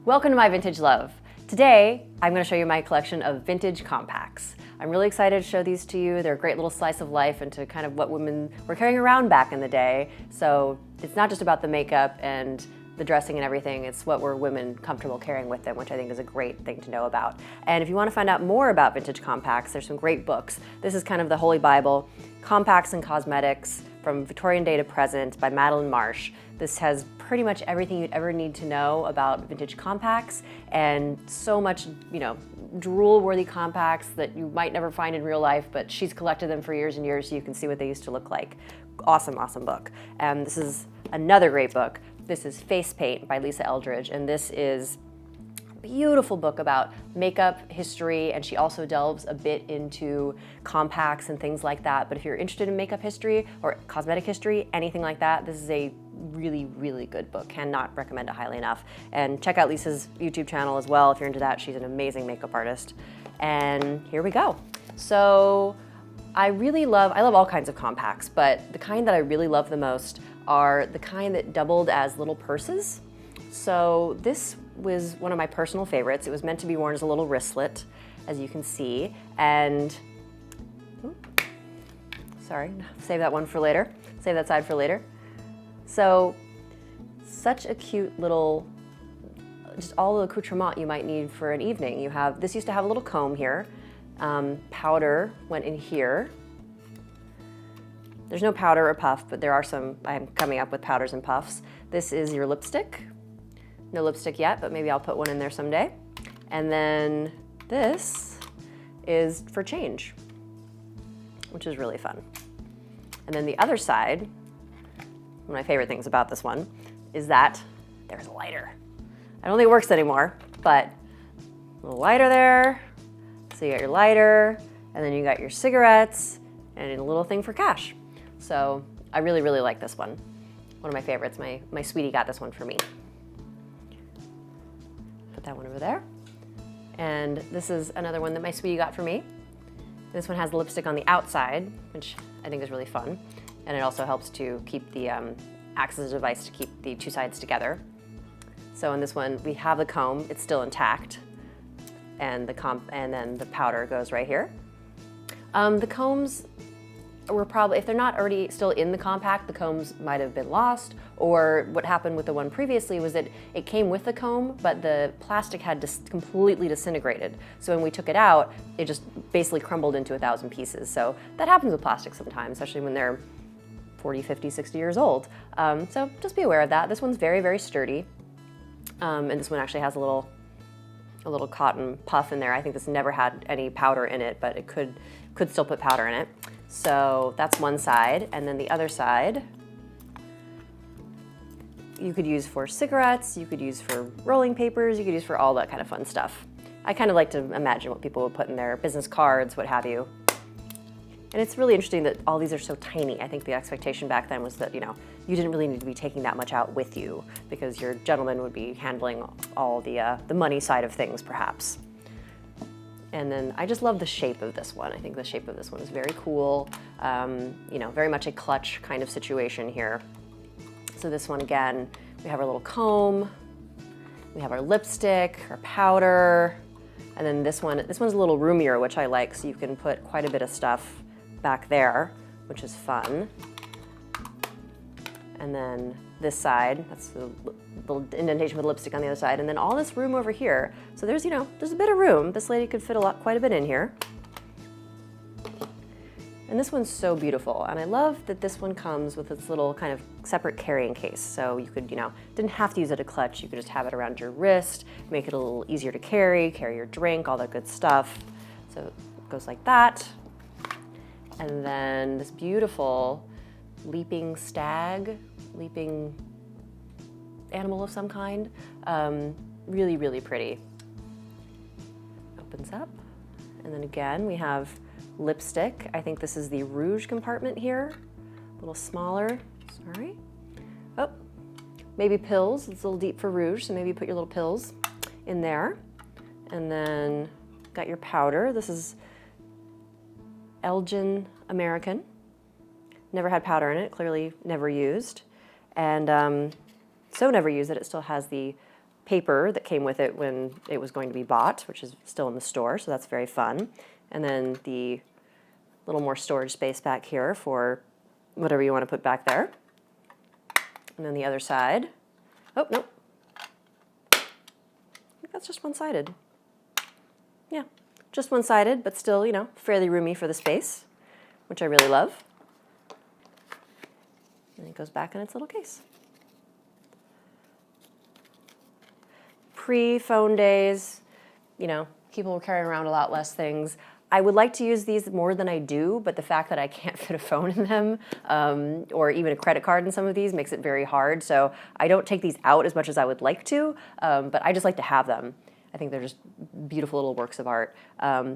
Welcome to My Vintage Love. Today, I'm going to show you my collection of vintage compacts. I'm really excited to show these to you. They're a great little slice of life into kind of what women were carrying around back in the day. So it's not just about the makeup and the dressing and everything, it's what were women comfortable carrying with them, which I think is a great thing to know about. And if you want to find out more about vintage compacts, there's some great books. This is kind of the Holy Bible, Compacts and Cosmetics from Victorian Day to Present by Madeline Marsh. This has pretty much everything you'd ever need to know about vintage compacts and so much, drool-worthy compacts that you might never find in real life, but she's collected them for years and years so you can see what they used to look like. Awesome, awesome book. And this is another great book. This is Face Paint by Lisa Eldridge, and this is a beautiful book about makeup history, and she also delves a bit into compacts and things like that. But if you're interested in makeup history or cosmetic history, anything like that, this is a really, really good book. Cannot recommend it highly enough. And check out Lisa's YouTube channel as well if you're into that. She's an amazing makeup artist. And here we go. So I love all kinds of compacts, but the kind that I really love the most are the kind that doubled as little purses. So this was one of my personal favorites. It was meant to be worn as a little wristlet, as you can see. And, sorry, save that one for later. Save that side for later. So, such a cute little, just all the accoutrement you might need for an evening. This used to have a little comb here. Powder went in here. There's no powder or puff, but there are some. I'm coming up with powders and puffs. This is your lipstick. No lipstick yet, but maybe I'll put one in there someday. And then this is for change, which is really fun. And then the other side, one of my favorite things about this one, is that there's a lighter. I don't think it works anymore, but a little lighter there. So you got your lighter, and then you got your cigarettes, and a little thing for cash. So I really, really like this one. One of my favorites. My sweetie got this one for me. Put that one over there. And this is another one that my sweetie got for me. This one has the lipstick on the outside, which I think is really fun. And it also helps to keep acts as a device to keep the two sides together. So in this one, we have the comb, it's still intact. And then the powder goes right here. The combs were probably, if they're not already still in the compact, the combs might have been lost, or what happened with the one previously was that it came with the comb, but the plastic had completely disintegrated. So when we took it out, it just basically crumbled into 1,000 pieces. So that happens with plastic sometimes, especially when they're 40, 50, 60 years old. So just be aware of that. This one's very, very sturdy. And this one actually has a little cotton puff in there. I think this never had any powder in it, but it could still put powder in it. So that's one side, and then the other side you could use for cigarettes, you could use for rolling papers, you could use for all that kind of fun stuff. I kind of like to imagine what people would put in their business cards, what have you. And it's really interesting that all these are so tiny. I think the expectation back then was that, you didn't really need to be taking that much out with you because your gentleman would be handling all the money side of things, perhaps. And then I just love the shape of this one. I think the shape of this one is very cool. Very much a clutch kind of situation here. So this one, again, we have our little comb, we have our lipstick, our powder, and then this one's a little roomier, which I like, so you can put quite a bit of stuff back there, which is fun. And then this side, that's the little indentation with lipstick on the other side, and then all this room over here. So there's a bit of room. This lady could fit quite a bit in here. And this one's so beautiful, and I love that this one comes with its little kind of separate carrying case. So you could, didn't have to use it as a clutch. You could just have it around your wrist, make it a little easier to carry your drink, all that good stuff. So it goes like that. And then this beautiful leaping animal of some kind. Really, really pretty. Opens up. And then again, we have lipstick. I think this is the rouge compartment here. A little smaller, sorry. Oh, maybe pills. It's a little deep for rouge, so maybe put your little pills in there. And then got your powder. This is Elgin American. Never had powder in it, clearly never used. And so never used that it still has the paper that came with it when it was going to be bought, which is still in the store, so that's very fun. And then the little more storage space back here for whatever you want to put back there. And then the other side, oh, nope. I think that's just one-sided. Yeah, just one-sided, but still, you know, fairly roomy for the space, which I really love. And it goes back in its little case. Pre-phone days, you know, people were carrying around a lot less things. I would like to use these more than I do, but the fact that I can't fit a phone in them or even a credit card in some of these makes it very hard. So I don't take these out as much as I would like to, but I just like to have them. I think they're just beautiful little works of art.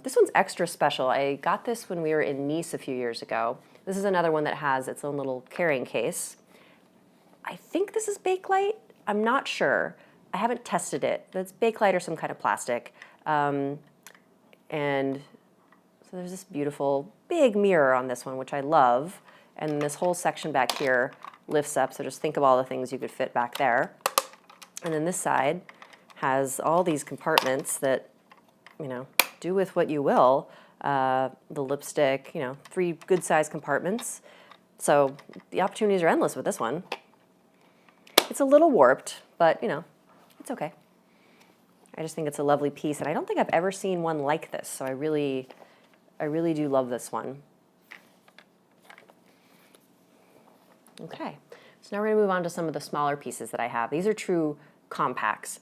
This one's extra special. I got this when we were in Nice a few years ago. This is another one that has its own little carrying case. I think this is Bakelite. I'm not sure. I haven't tested it. It's Bakelite or some kind of plastic. And so there's this beautiful big mirror on this one, which I love. And this whole section back here lifts up. So just think of all the things you could fit back there. And then this side has all these compartments that, you know, do with what you will. The lipstick, you know, 3 good-sized compartments. So the opportunities are endless with this one. It's a little warped, but, you know, it's okay. I just think it's a lovely piece, and I don't think I've ever seen one like this, so I really do love this one. Okay, so now we're going to move on to some of the smaller pieces that I have. These are true compacts.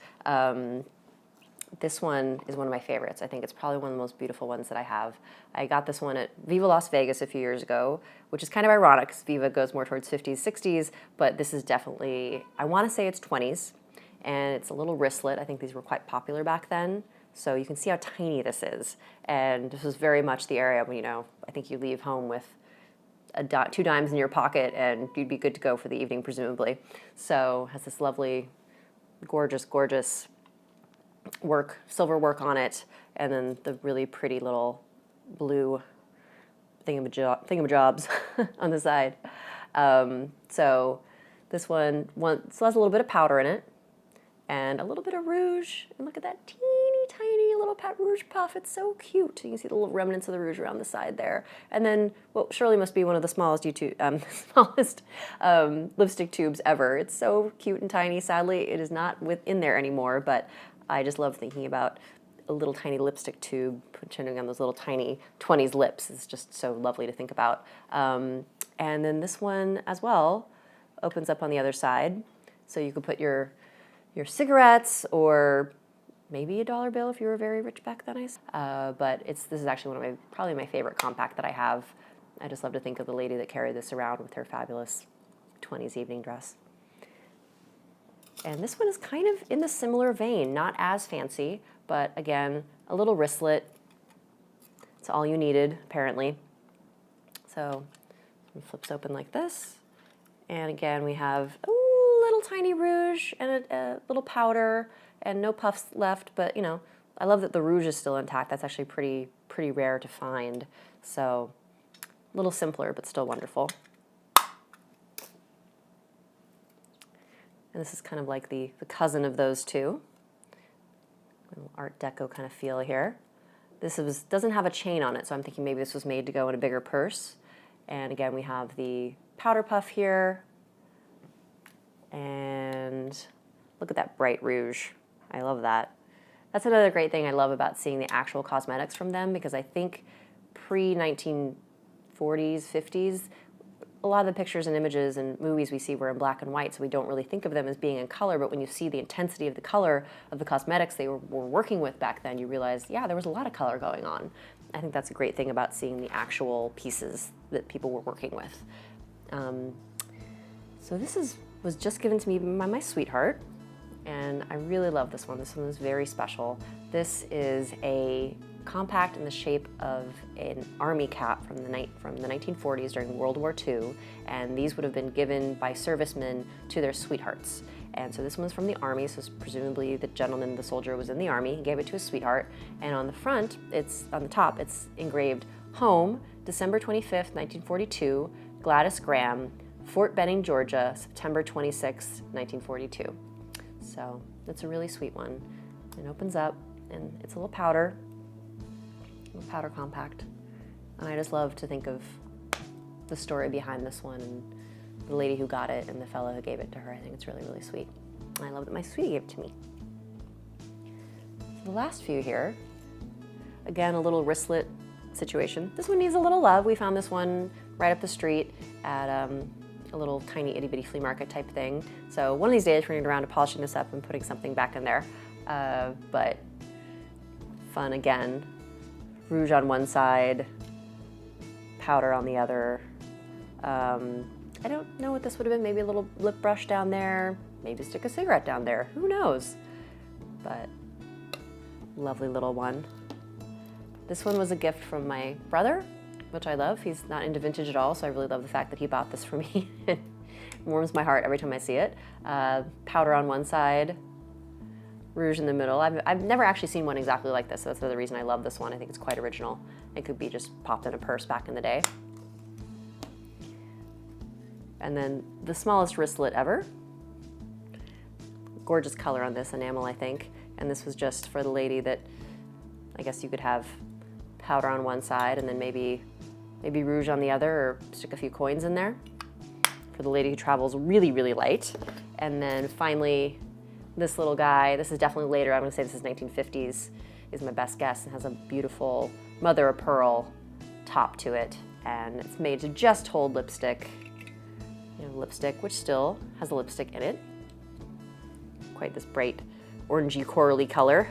This one is one of my favorites. I think it's probably one of the most beautiful ones that I have. I got this one at Viva Las Vegas a few years ago, which is kind of ironic because Viva goes more towards 50s, 60s, but this is definitely, I want to say it's 20s. And it's a little wristlet. I think these were quite popular back then. So you can see how tiny this is. And this was very much the area when, you know, I think you leave home with 2 dimes in your pocket and you'd be good to go for the evening, presumably. So it has this lovely, gorgeous, gorgeous work, silver work on it. And then the really pretty little blue thingamajobs on the side. So this one still has a little bit of powder in it. And a little bit of rouge. And look at that teeny tiny little rouge puff. It's so cute. You can see the little remnants of the rouge around the side there. And then what surely must be one of the smallest lipstick tubes ever. It's so cute and tiny. Sadly, it is not in there anymore, but I just love thinking about a little tiny lipstick tube putting on those little tiny 20s lips. It's just so lovely to think about. And then this one as well opens up on the other side. So you could put your cigarettes, or maybe a dollar bill if you were very rich back then. But this is actually probably my favorite compact that I have. I just love to think of the lady that carried this around with her fabulous 20s evening dress. And this one is kind of in the similar vein, not as fancy, but again, a little wristlet. It's all you needed, apparently. So it flips open like this. And again, we have little tiny rouge and a little powder and no puffs left, but you know, I love that the rouge is still intact. That's actually pretty rare to find. So a little simpler, but still wonderful. And this is kind of like the cousin of those two. A little Art Deco kind of feel here. This doesn't have a chain on it, so I'm thinking maybe this was made to go in a bigger purse. And again, we have the powder puff here. And look at that bright rouge. I love that. That's another great thing I love about seeing the actual cosmetics from them, because I think pre-1940s, 50s, a lot of the pictures and images and movies we see were in black and white, so we don't really think of them as being in color, but when you see the intensity of the color of the cosmetics they were working with back then, you realize, yeah, there was a lot of color going on. I think that's a great thing about seeing the actual pieces that people were working with. So this was just given to me by my sweetheart, and I really love this one. This one is very special. This is a compact in the shape of an army cap from the 1940s during World War II, and these would have been given by servicemen to their sweethearts. And so this one's from the Army, so presumably the gentleman, the soldier, was in the Army. He gave it to his sweetheart, and on the front, on the top, it's engraved, Home, December 25th, 1942, Gladys Graham, Fort Benning, Georgia, September 26, 1942. So it's a really sweet one. It opens up and it's a little powder compact. And I just love to think of the story behind this one and the lady who got it and the fellow who gave it to her. I think it's really, really sweet. And I love that my sweetie gave it to me. So the last few here, again, a little wristlet situation. This one needs a little love. We found this one right up the street at a little tiny itty bitty flea market type thing. So one of these days we're gonna get around to polishing this up and putting something back in there. But fun again. Rouge on one side, powder on the other. I don't know what this would have been. Maybe a little lip brush down there. Maybe stick a cigarette down there. Who knows? But lovely little one. This one was a gift from my brother, which I love. He's not into vintage at all, so I really love the fact that he bought this for me. It warms my heart every time I see it. Powder on one side, rouge in the middle. I've never actually seen one exactly like this, so that's another reason I love this one. I think it's quite original. It could be just popped in a purse back in the day. And then the smallest wristlet ever. Gorgeous color on this enamel, I think. And this was just for the lady that, I guess you could have powder on one side and then maybe rouge on the other, or stick a few coins in there. For the lady who travels really, really light. And then finally, this little guy, this is definitely later, I'm gonna say this is 1950s, is my best guess, and has a beautiful mother of pearl top to it. And it's made to just hold lipstick. You know, lipstick, which still has a lipstick in it. Quite this bright orangey corally color.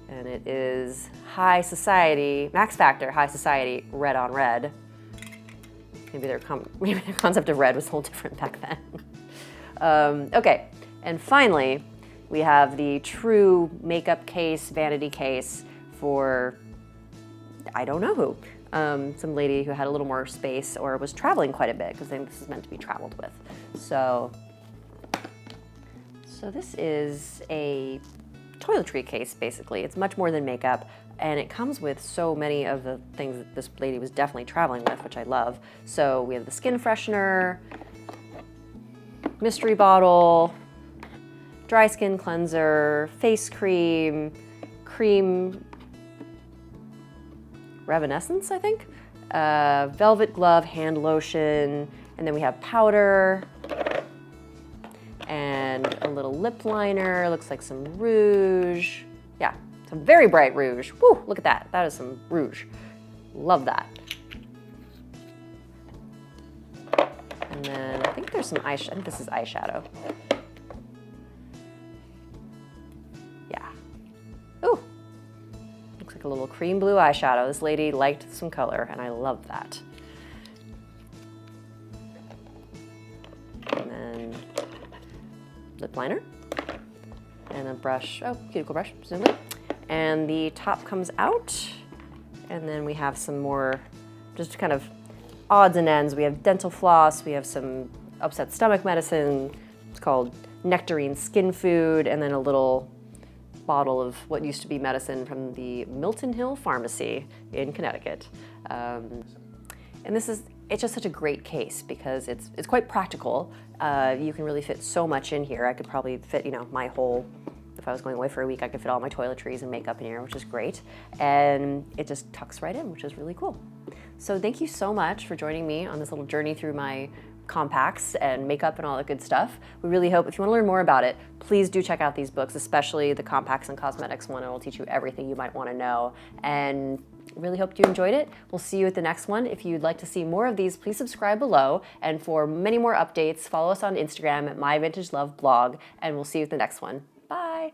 And it is High Society, Max Factor High Society Red on Red. Maybe their concept of red was a little different back then. Okay, and finally, we have the true makeup case, vanity case for, I don't know who. Some lady who had a little more space or was traveling quite a bit, because I think this is meant to be traveled with. So this is a toiletry case, basically. It's much more than makeup, and it comes with so many of the things that this lady was definitely traveling with, which I love. So we have the skin freshener, mystery bottle, dry skin cleanser, face cream, cream Revenescence, I think, velvet glove, hand lotion, and then we have powder and a little lip liner. Looks like some rouge. Yeah, some very bright rouge. Woo, look at that. That is some rouge. Love that. And then I think there's some eyeshadow. I think this is eyeshadow. Yeah. Ooh. Looks like a little cream blue eyeshadow. This lady liked some color, and I love that. And then lip liner. And a brush, oh, cuticle brush, presumably. And the top comes out. And then we have some more, just kind of odds and ends. We have dental floss, we have some upset stomach medicine. It's called Nectarine Skin Food, and then a little bottle of what used to be medicine from the Milton Hill Pharmacy in Connecticut. And it's just such a great case because it's quite practical. You can really fit so much in here. I could probably fit, my whole, if I was going away for a week, I could fit all my toiletries and makeup in here, which is great. And it just tucks right in, which is really cool. So thank you so much for joining me on this little journey through my compacts and makeup and all that good stuff. We really hope, if you want to learn more about it, please do check out these books, especially the Compacts and Cosmetics one. It will teach you everything you might want to know. And really hope you enjoyed it. We'll see you at the next one. If you'd like to see more of these, please subscribe below. And for many more updates, follow us on Instagram at myvintageloveblog, and we'll see you at the next one. Bye.